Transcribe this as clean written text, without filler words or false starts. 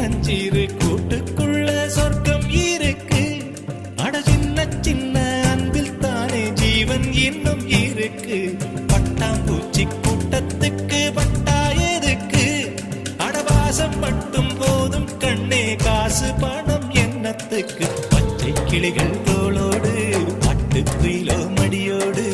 சின்னஞ்சிறு கூட்டுக்குள்ள சொர்க்கம் இருக்கு. அட சின்ன சின்ன அன்பில் தானே ஜீவன் இன்னும் இருக்கு. பட்டாம்பூச்சி கூட்டத்துக்கு பட்டா எதுக்கு? அடவாசம் மட்டும் போதும் கண்ணே, காசு பணம் என்னத்துக்கு? பச்சை கிளிகள் தோளோடு பட்டு குயிலோ மடியோடு